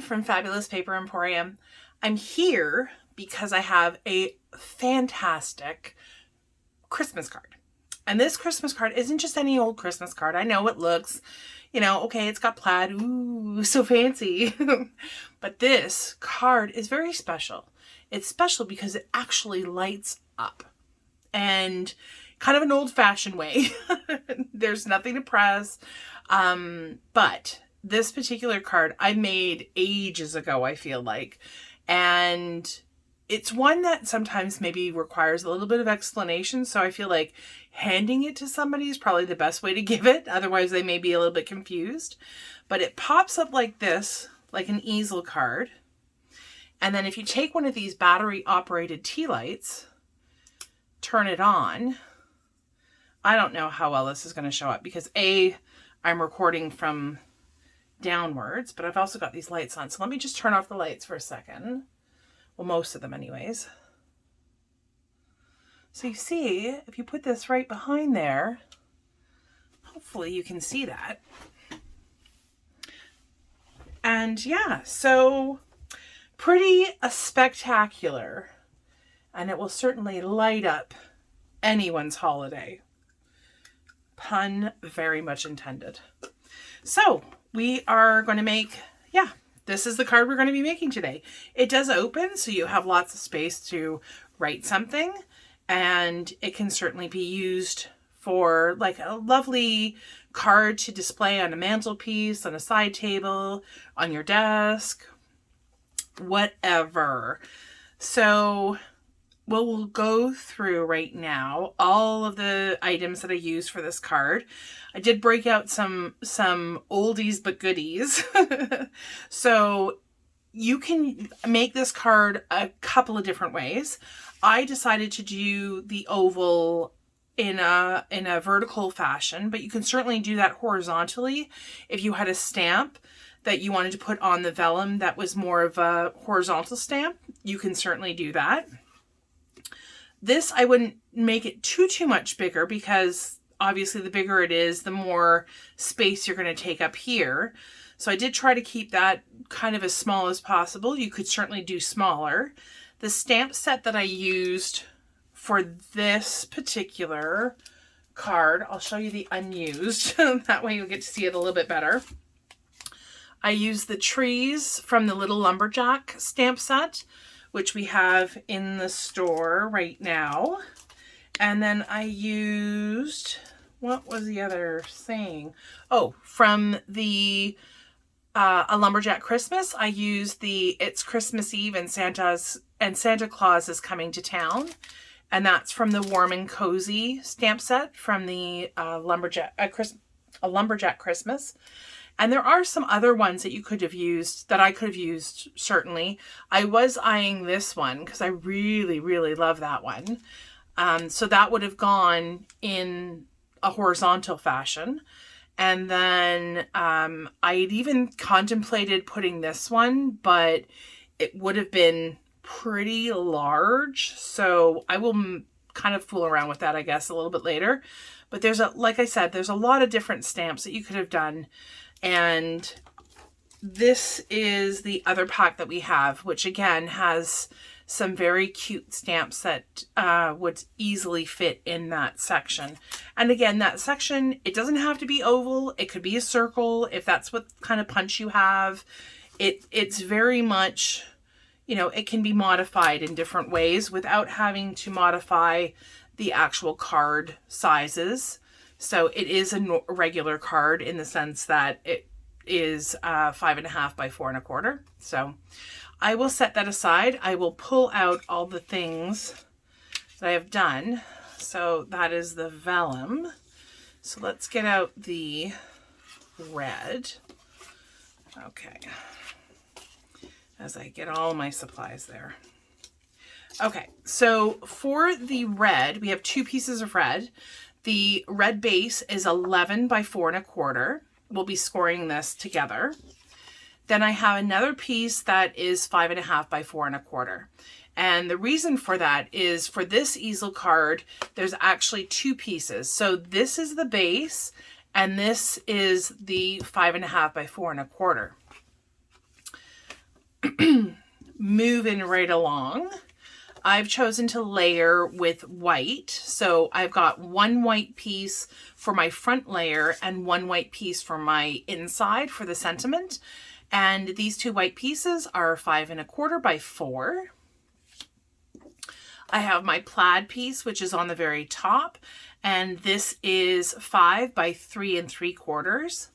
from Fabulous Paper Emporium. I'm here because I have a fantastic Christmas card. And this Christmas card isn't just any old Christmas card. I know it looks, okay, it's got plaid. Ooh, so fancy. But this card is very special. It's special because it actually lights up. And kind of an old-fashioned way. There's nothing to press. But this particular card I made ages ago, I feel like. And it's one that sometimes maybe requires a little bit of explanation. So I feel like handing it to somebody is probably the best way to give it. Otherwise, they may be a little bit confused. But it pops up like this, like an easel card. And then if you take one of these battery-operated tea lights, turn it on. I don't know how well this is going to show up because I'm recording from downwards, but I've also got these lights on. So let me just turn off the lights for a second. Well, most of them anyways. So you see, if you put this right behind there, hopefully you can see that. And yeah, so pretty spectacular. And it will certainly light up anyone's holiday. Pun very much intended. So we are going to make, this is the card we're going to be making today. It does open, so you have lots of space to write something. And it can certainly be used for like a lovely card to display on a mantelpiece, on a side table, on your desk, whatever. So we'll go through right now all of the items that I use for this card. I did break out some oldies but goodies. So you can make this card a couple of different ways. I decided to do the oval in a vertical fashion, but you can certainly do that horizontally. If you had a stamp that you wanted to put on the vellum that was more of a horizontal stamp, you can certainly do that. This, I wouldn't make it too much bigger because obviously the bigger it is, the more space you're going to take up here. So I did try to keep that kind of as small as possible. You could certainly do smaller. The stamp set that I used for this particular card, I'll show you the unused. That way you'll get to see it a little bit better. I used the trees from the Little Lumberjack stamp set, which we have in the store right now. And then I used, what was the other thing? Oh, from the A Lumberjack Christmas, I used the It's Christmas Eve and Santa Claus is Coming to Town. And that's from the Warm and Cozy stamp set from the Lumberjack Christmas. And there are some other ones that you could have used, that I could have used, certainly. I was eyeing this one because I really, really love that one. So that would have gone in a horizontal fashion. And then I'd even contemplated putting this one, but it would have been pretty large. So I will kind of fool around with that, I guess, a little bit later. But like I said, there's a lot of different stamps that you could have done. And this is the other pack that we have, which again has some very cute stamps that would easily fit in that section. And again, that section, it doesn't have to be oval. It could be a circle if that's what kind of punch you have. It's very much, it can be modified in different ways without having to modify the actual card sizes. So it is a regular card in the sense that it is 5.5 by 4.25. So I will set that aside. I will pull out all the things that I have done. So that is the vellum. So let's get out the red. Okay. As I get all my supplies there. Okay, so for the red, we have 2 pieces of red. The red base is 11 by 4.25. We'll be scoring this together. Then I have another piece that is 5.5 by 4.25. And the reason for that is for this easel card, there's actually 2 pieces. So this is the base and this is the 5.5 by 4.25. moving right along, I've chosen to layer with white. So I've got one white piece for my front layer and one white piece for my inside for the sentiment. And these two white pieces are 5 1/4 by 4. I have my plaid piece, which is on the very top, and this is 5 by 3 3/4.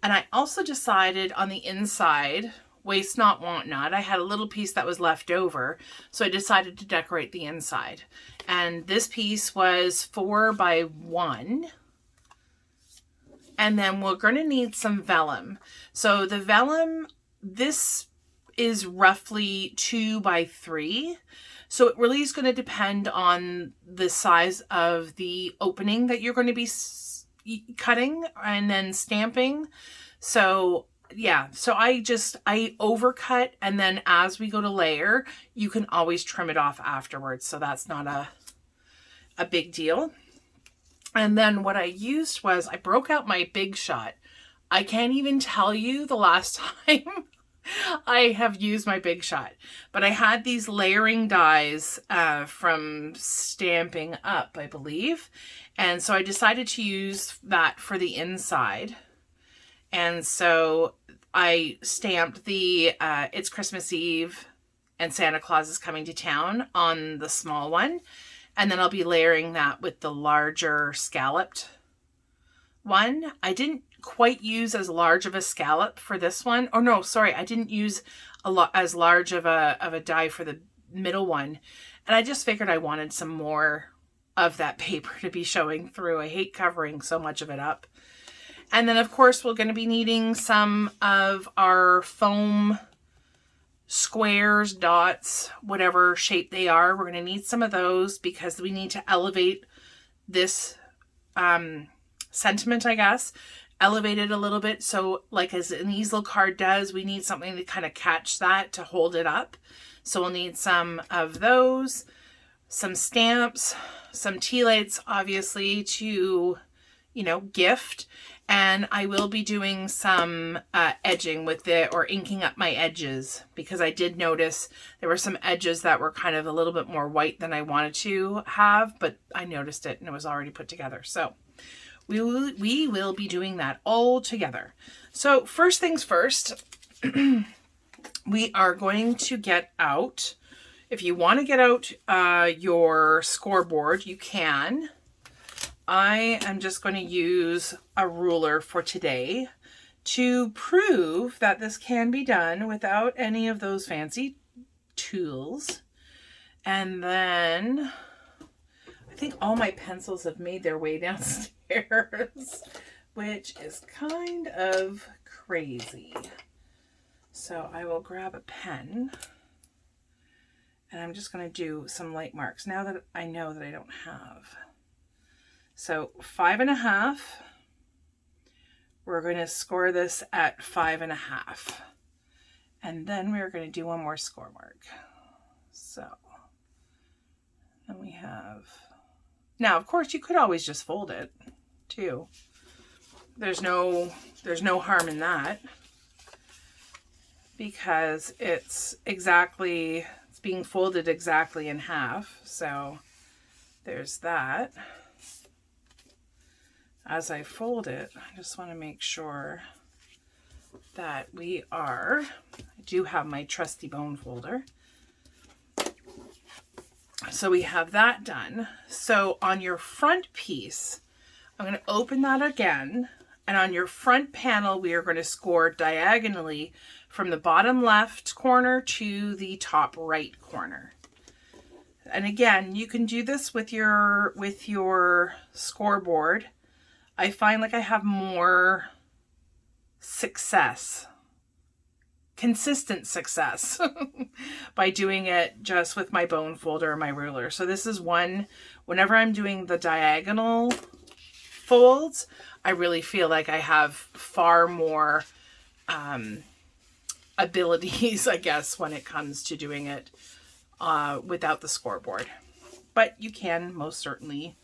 And I also decided on the inside, waste not, want not, I had a little piece that was left over, so I decided to decorate the inside. And this piece was 4 by 1. And then we're going to need some vellum. So the vellum, this is roughly 2 by 3. So it really is going to depend on the size of the opening that you're going to be cutting and then stamping. So yeah, so I overcut, and then as we go to layer, you can always trim it off afterwards. So that's not a big deal. And then what I used was I broke out my Big Shot. I can't even tell you the last time I have used my Big Shot, but I had these layering dies from Stamping Up, I believe. And so I decided to use that for the inside. And so I stamped the It's Christmas Eve and Santa Claus is Coming to Town on the small one. And then I'll be layering that with the larger scalloped one. I didn't quite use as large of a scallop for this one. Oh no, sorry, I didn't use as large of a die for the middle one. And I just figured I wanted some more of that paper to be showing through. I hate covering so much of it up. And then of course we're going to be needing some of our foam squares, dots, whatever shape they are. We're going to need some of those because we need to elevate this sentiment, I guess. Elevate it a little bit. So like as an easel card does, we need something to kind of catch that to hold it up. So we'll need some of those, some stamps, some tea lights, obviously, to, you know, gift. And I will be doing some edging with it, or inking up my edges, because I did notice there were some edges that were kind of a little bit more white than I wanted to have, but I noticed it and it was already put together. So we will be doing that all together. So first things first, we are going to get out, if you want to get out your scoreboard, you can. I am just going to use a ruler for today to prove that this can be done without any of those fancy tools. And then I think all my pencils have made their way downstairs, which is kind of crazy. So I will grab a pen and I'm just going to do some light marks now that I know that I don't have. So 5 1/2, we're going to score this at 5 1/2. And then we're going to do one more score mark. So then we have, now of course you could always just fold it too. There's no harm in that, because it's being folded exactly in half. So there's that. As I fold it, I just want to make sure that I do have my trusty bone folder. So we have that done. So on your front piece, I'm going to open that again. And on your front panel, we are going to score diagonally from the bottom left corner to the top right corner. And again, you can do this with your scoreboard. I find like I have more success, consistent success by doing it just with my bone folder and my ruler. So this is one, whenever I'm doing the diagonal folds, I really feel like I have far more abilities, I guess, when it comes to doing it without the scoreboard. But you can most certainly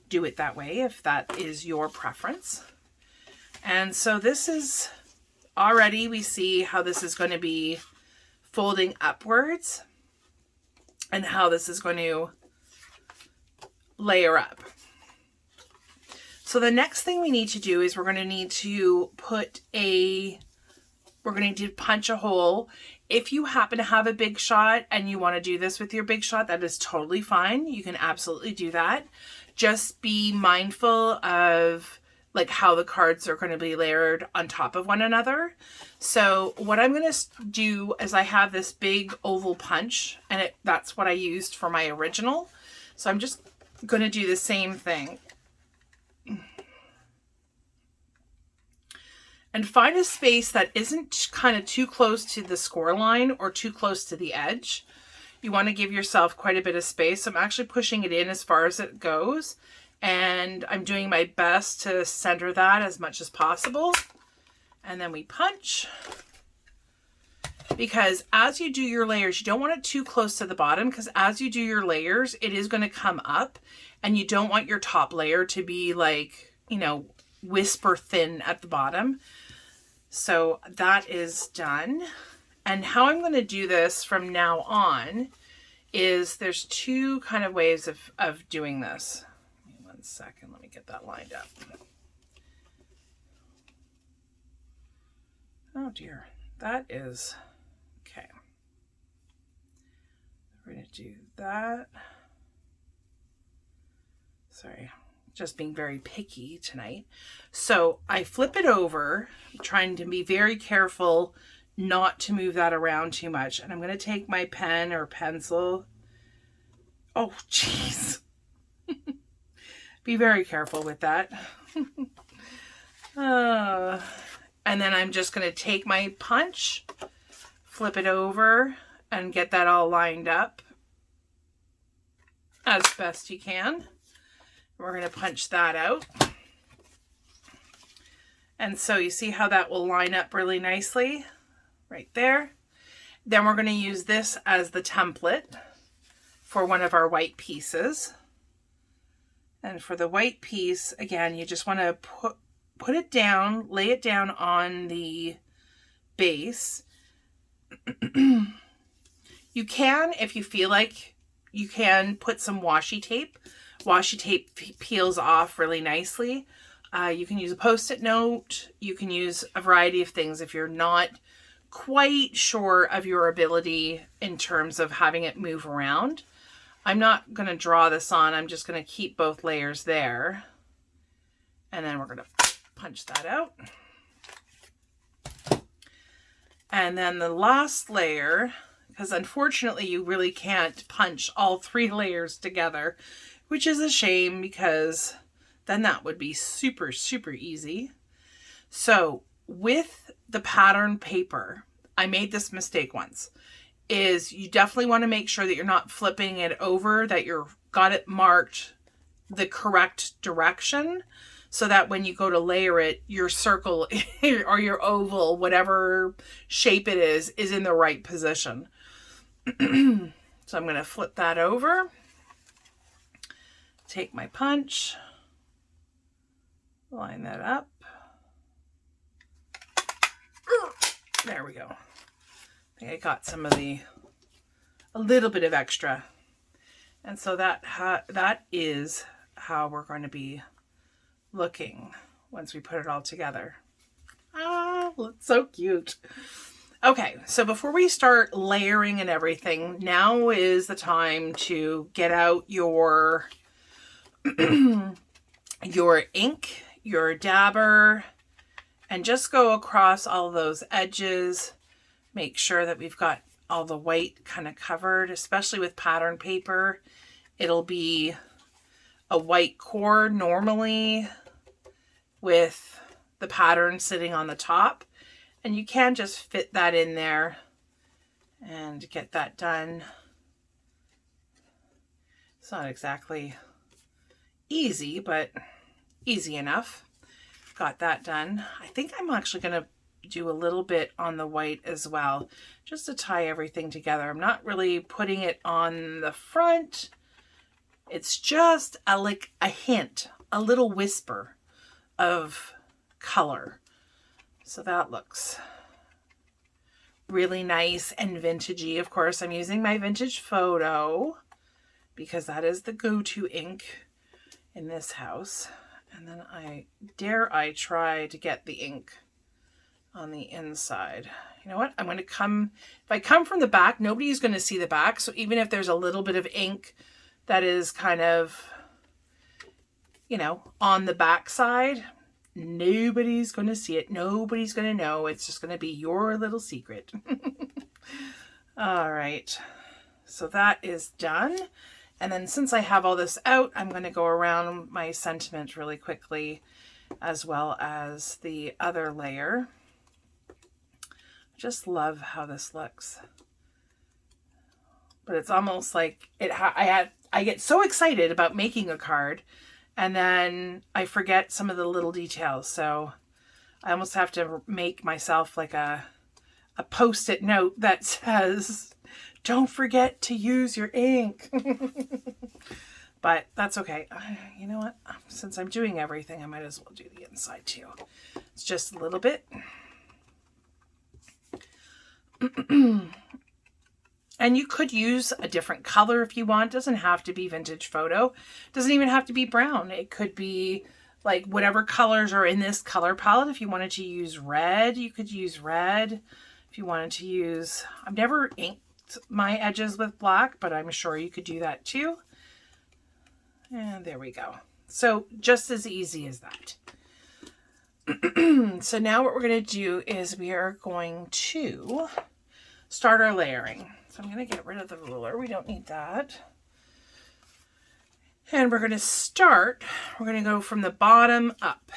do it that way if that is your preference. And so this is already, we see how this is going to be folding upwards and how this is going to layer up. So the next thing we need to do is we're going to need to punch a hole. If you happen to have a big shot and you want to do this with your big shot, that is totally fine. You can absolutely do that. Just be mindful of like how the cards are going to be layered on top of one another. So what I'm going to do is I have this big oval punch, and that's what I used for my original. So I'm just going to do the same thing. And find a space that isn't kind of too close to the score line or too close to the edge. You want to give yourself quite a bit of space. I'm actually pushing it in as far as it goes, and I'm doing my best to center that as much as possible. And then we punch, because as you do your layers, you don't want it too close to the bottom, because as you do your layers, it is going to come up, and you don't want your top layer to be like, you know, whisper thin at the bottom. So that is done. And how I'm going to do this from now on is there's two kind of ways of doing this. 1 second, let me get that lined up. Oh dear, that is okay. We're going to do that. Sorry, just being very picky tonight. So I flip it over, trying to be very careful not to move that around too much. And I'm going to take my pen or pencil. Oh, jeez. Be very careful with that. And then I'm just going to take my punch, flip it over, and get that all lined up as best you can. We're going to punch that out. And so you see how that will line up really nicely right there. Then we're going to use this as the template for one of our white pieces. And for the white piece, again, you just want to put it down, lay it down on the base. You can, if you feel like, you can put some washi tape. Washi tape peels off really nicely. You can use a Post-it note. You can use a variety of things if you're not quite sure of your ability in terms of having it move around. I'm not going to draw this on. I'm just going to keep both layers there. And then we're going to punch that out. And then the last layer, because unfortunately you really can't punch all 3 layers together, which is a shame because then that would be super, super easy. So with the pattern paper, I made this mistake once, is you definitely want to make sure that you're not flipping it over, that you've got it marked the correct direction, so that when you go to layer it, your circle or your oval, whatever shape it is in the right position. So I'm going to flip that over. Take my punch, line that up. There we go. I think I got some of a little bit of extra. And so that is how we're going to be looking once we put it all together. Ah, looks so cute. Okay, so before we start layering and everything, now is the time to get out your your ink, your dabber, and just go across all those edges. Make sure that we've got all the white kind of covered, especially with pattern paper. It'll be a white core normally with the pattern sitting on the top, and you can just fit that in there and get that done. It's not exactly easy, but easy enough. Got that done. I think I'm actually going to do a little bit on the white as well, just to tie everything together. I'm not really putting it on the front. It's just like a hint, a little whisper of color. So that looks really nice and vintagey. Of course, I'm using my Vintage Photo because that is the go-to ink in this house. And then I try to get the ink on the inside. You know what? I'm going to come, if I come from the back, nobody's going to see the back. So even if there's a little bit of ink that is kind of, you know, on the back side, nobody's going to see it. Nobody's going to know. It's just going to be your little secret. All right. So that is done. And then since I have all this out, I'm going to go around my sentiment really quickly, as well as the other layer. I just love how this looks. But it's almost like I get so excited about making a card, and then I forget some of the little details. So I almost have to make myself like a post-it note that says, don't forget to use your ink. But that's okay. You know what? Since I'm doing everything, I might as well do the inside too. It's just a little bit. And you could use a different color if you want. It doesn't have to be Vintage Photo. It doesn't even have to be brown. It could be like whatever colors are in this color palette. If you wanted to use red, you could use red. If you wanted to use, I've never inked my edges with black, but I'm sure you could do that too. And there we go. So just as easy as that. So now what we're going to do is we are going to start our layering. So I'm going to get rid of the ruler. We don't need that. And we're going to go from the bottom up.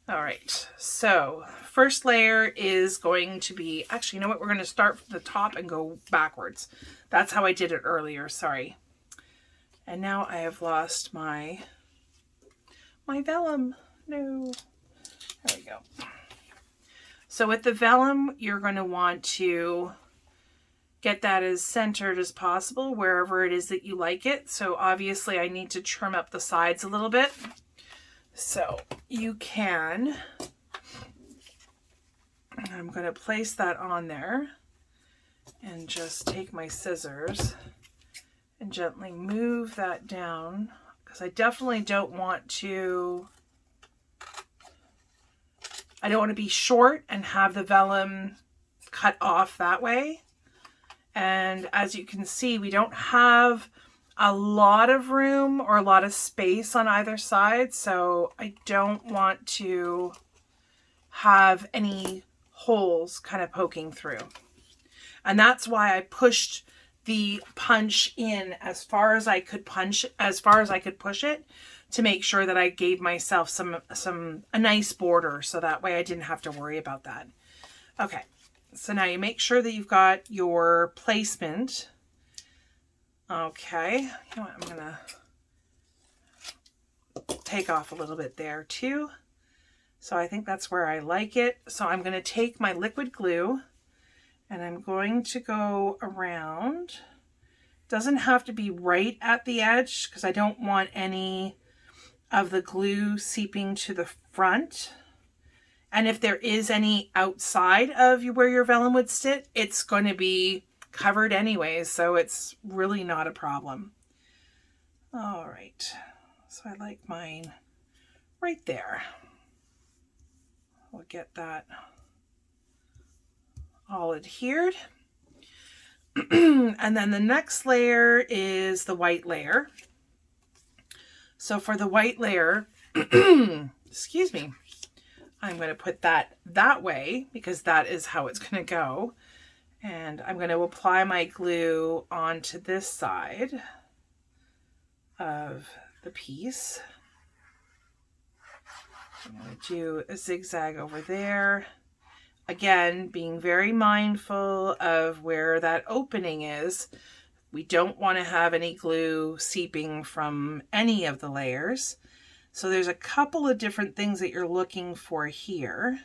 All right. So first layer is going to be, actually, you know what? We're going to start from the top and go backwards. That's how I did it earlier. Sorry. And now I have lost my vellum. No. There we go. So with the vellum, you're going to want to get that as centered as possible wherever it is that you like it. So obviously I need to trim up the sides a little bit. So you can, I'm going to place that on there and just take my scissors and gently move that down, because I definitely don't want to, I don't want to be short and have the vellum cut off that way. And as you can see, we don't have a lot of room or a lot of space on either side. So I don't want to have any holes kind of poking through. And that's why I pushed the punch in as far as I could push it, to make sure that I gave myself a nice border, so that way I didn't have to worry about that. Okay. So now you make sure that you've got your placement. Okay, you know what, I'm gonna take off a little bit there too. So I think that's where I like it. So I'm gonna take my liquid glue and I'm going to go around. Doesn't have to be right at the edge, because I don't want any of the glue seeping to the front. And if there is any outside of where your vellum would sit, it's going to be covered anyways, so it's really not a problem. All right, so I like mine right there. We'll get that all adhered. And then the next layer is the white layer. So for the white layer, excuse me, I'm going to put that way, because that is how it's going to go. And I'm going to apply my glue onto this side of the piece. I'm going to do a zigzag over there. Again, being very mindful of where that opening is. We don't want to have any glue seeping from any of the layers. So there's a couple of different things that you're looking for here.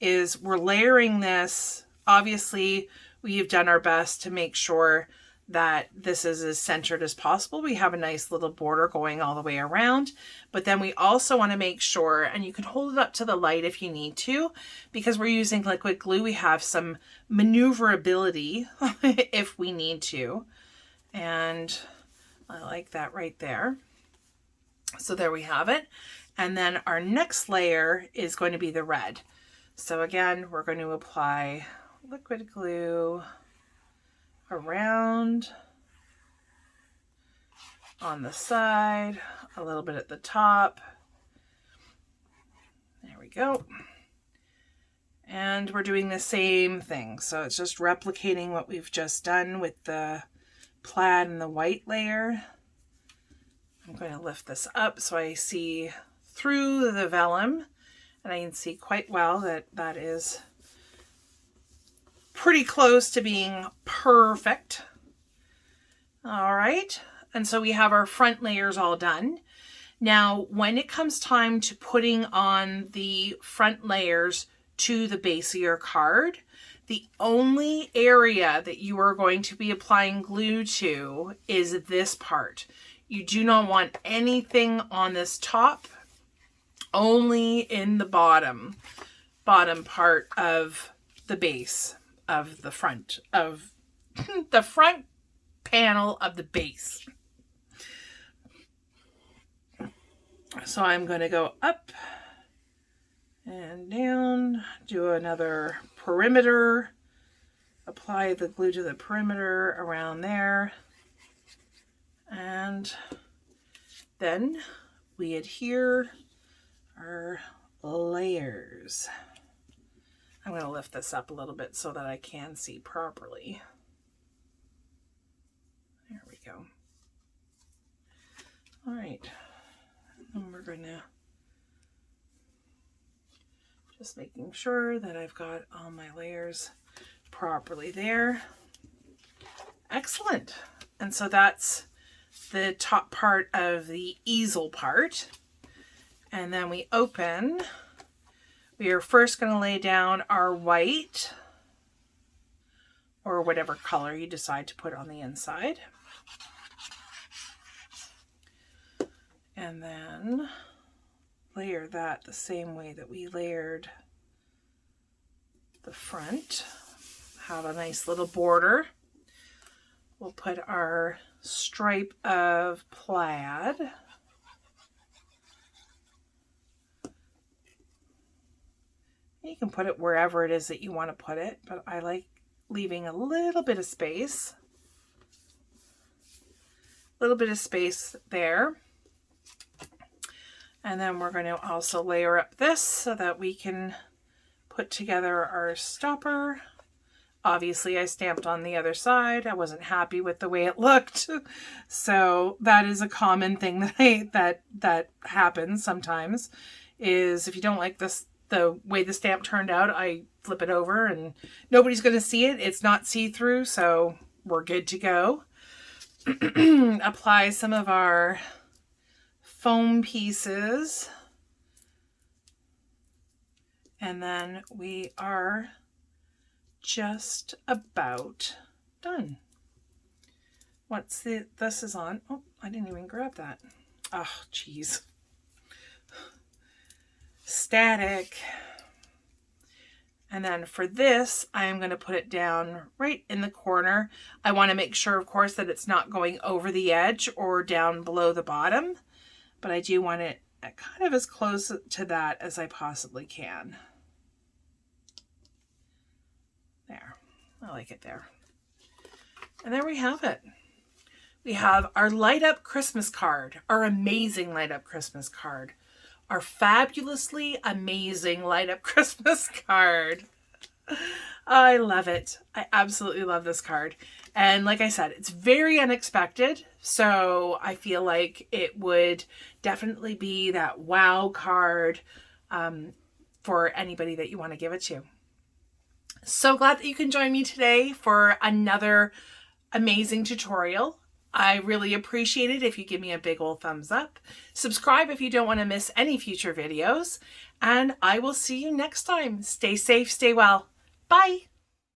Is we're layering this, obviously we've done our best to make sure that this is as centered as possible. We have a nice little border going all the way around, but then we also want to make sure, and you can hold it up to the light if you need to, because we're using liquid glue, we have some maneuverability if we need to. And I like that right there. So there we have it. And then our next layer is going to be the red. So again, we're going to apply liquid glue around, on the side, a little bit at the top. There we go. And we're doing the same thing. So it's just replicating what we've just done with the plaid and the white layer. I'm going to lift this up so I see through the vellum, and I can see quite well that that is pretty close to being perfect. All right, and so we have our front layers all done. Now, when it comes time to putting on the front layers to the base of your card, the only area that you are going to be applying glue to is this part. You do not want anything on this top, only in the bottom part of the base of the front of the front panel of the base. So I'm going to go up and down, do another perimeter, apply the glue to the perimeter around there, and then we adhere our layers. I'm going to lift this up a little bit so that I can see properly. There we go. All right, and we're going to just making sure that I've got all my layers properly there. Excellent. And so that's the top part of the easel part. And then we open. We are first going to lay down our white, or whatever color you decide to put on the inside. And then layer that the same way that we layered the front. Have a nice little border. We'll put our stripe of plaid. You can put it wherever it is that you want to put it, but I like leaving a little bit of space. A little bit of space there. And then we're going to also layer up this so that we can put together our stopper. Obviously, I stamped on the other side. I wasn't happy with the way it looked. So that is a common thing that happens sometimes, is if you don't like this, the way the stamp turned out, I flip it over and nobody's going to see it. It's not see-through, so we're good to go. Apply some of our foam pieces, and then we are just about done. This is on. Oh, I didn't even grab that. Oh, geez. Static. And then for this, I am going to put it down right in the corner. I want to make sure, of course, that it's not going over the edge or down below the bottom, but I do want it kind of as close to that as I possibly can. There. I like it there. And there we have it. We have our light up Christmas card, our amazing light up Christmas card, our fabulously amazing light up Christmas card. I love it. I absolutely love this card. And like I said, it's very unexpected. So I feel like it would definitely be that wow card for anybody that you want to give it to. So glad that you can join me today for another amazing tutorial. I really appreciate it if you give me a big old thumbs up. Subscribe if you don't want to miss any future videos. And I will see you next time. Stay safe, stay well. Bye.